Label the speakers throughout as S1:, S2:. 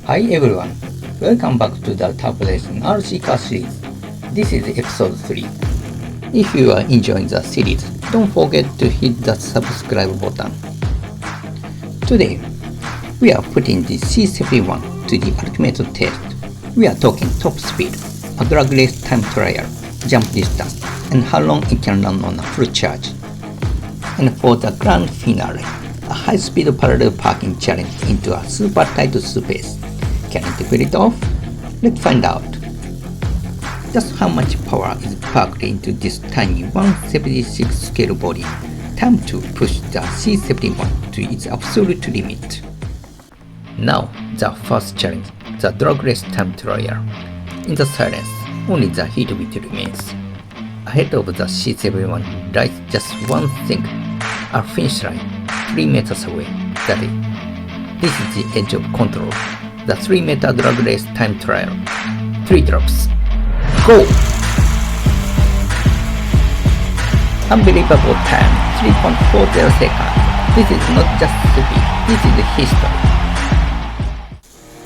S1: Hi everyone, welcome back to the Turbo Racing RC car series. This is episode 3. If you are enjoying the series, don't forget to hit the subscribe button. Today, we are putting the C71 to the ultimate test. We are talking top speed, a drag race time trial, jump distance, and how long it can run on a full charge. And for the grand finale, a high-speed parallel parking challenge into a super tight space. Can it pull it off? Let's find out. Just how much power is packed into this tiny 1/76 scale body? Time to push the C71 to its absolute limit. Now, the first challenge, the drag race time trial. In the silence, only the heatwave remains. Ahead of the C71 lies just one thing, a finish line 3 meters away. That is, this is the edge of control. The 3-meter drag race time trial. 3 drops. Go! Unbelievable time, 3.40 seconds. This is not just speed, this is history.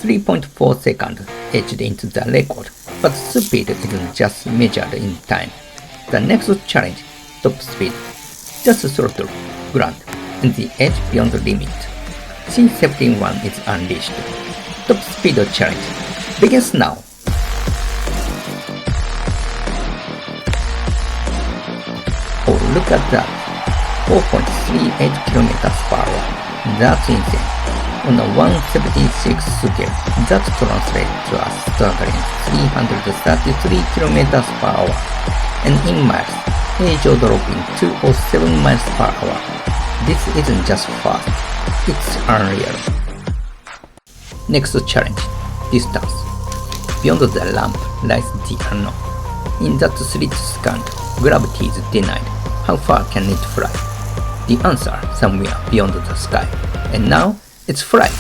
S1: 3.4 seconds etched into the record, but speed isn't just measured in time. The next challenge, top speed. Just throttle, ground, and the edge beyond the limit. C71 is unleashed. Top speed challenge begins now. Oh, look at that. 4.38 kilometers per hour. That's insane. On a 176 scale, that translates to a staggering 333 kilometers per hour. And in miles, Heijo dropping 207 miles per hour. This isn't just fast, it's unreal. Next challenge, distance. Beyond the ramp lies the unknown. In that slit scan, gravity is denied. How far can it fly? The answer somewhere beyond the sky. And now, it flies.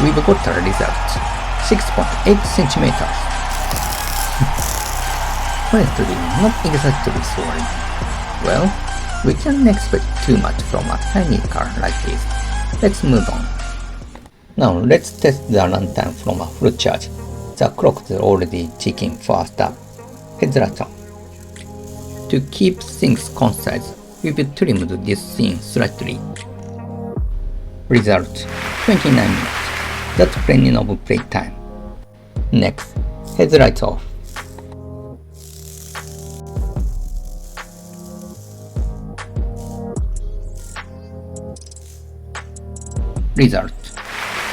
S1: We've got a result, 6.8 centimeters. Honestly, not exactly sorry. Well, we can't expect too much from a tiny car like this. Let's move on. Now let's test the runtime from a full charge. The clock is already ticking fast up. Headlights on. To keep things concise, we've trimmed this scene slightly. Result, 29 minutes. That's plenty of playtime. Next, headlights off. Result,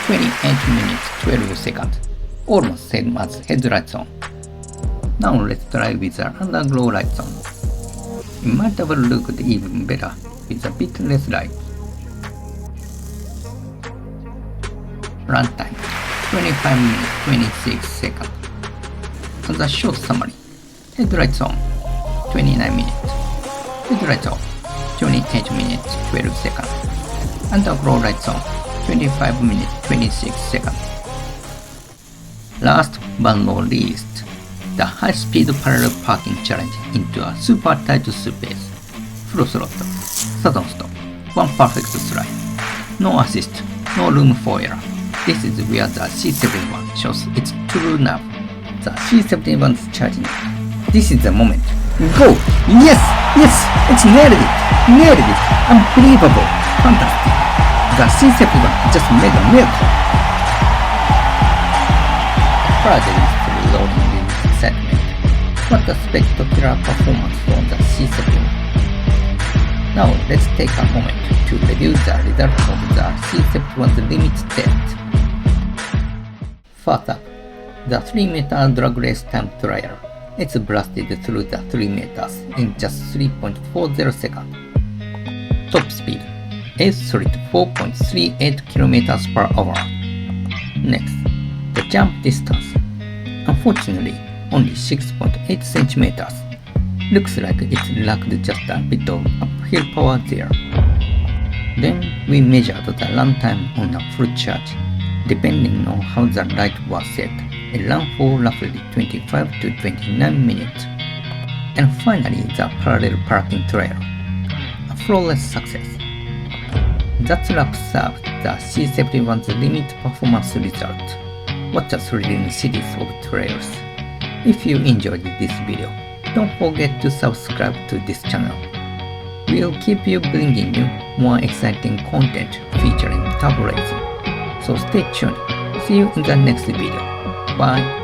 S1: 28 minutes 12 seconds, almost same as headlights on. Now let's try with the underglow lights on. It might have looked even better with a bit less light. Runtime, 25 minutes 26 seconds. As a short summary, headlights on, 29 minutes. Headlights off, 28 minutes 12 seconds. Underglow lights on, 25 minutes 26 seconds. Last but not least, the high-speed parallel parking challenge into a super tight space. Full throttle, sudden stop, one perfect slide. No assist, no room for error. This is where the C71 shows its true nerve. The C71 is charging. This is the moment. Go! Yes! Yes! It's nailed it! Nailed it! Unbelievable! Fantastic! The C71 just made a miracle! Project is reloading in excitement. What a spectacular performance from the C71. Now let's take a moment to review the result of the C71's limit test. First up, the 3-meter drag race time trial. It's blasted through the 3 meters in just 3.40 seconds. Top speed, A-solid 4.38 kilometers per hour. Next, the jump distance. Unfortunately, only 6.8 centimeters. Looks like it lacked just a bit of uphill power there. Then we measured the runtime on a full charge. Depending on how the light was set, it ran for roughly 25 to 29 minutes. And finally, the parallel parking trailer. A flawless success. That wraps up the C71's limit performance result. What a thrilling series of trailers. If you enjoyed this video, don't forget to subscribe to this channel. We'll keep you bringing you more exciting content featuring Turbo Racing. So stay tuned. See you in the next video. Bye.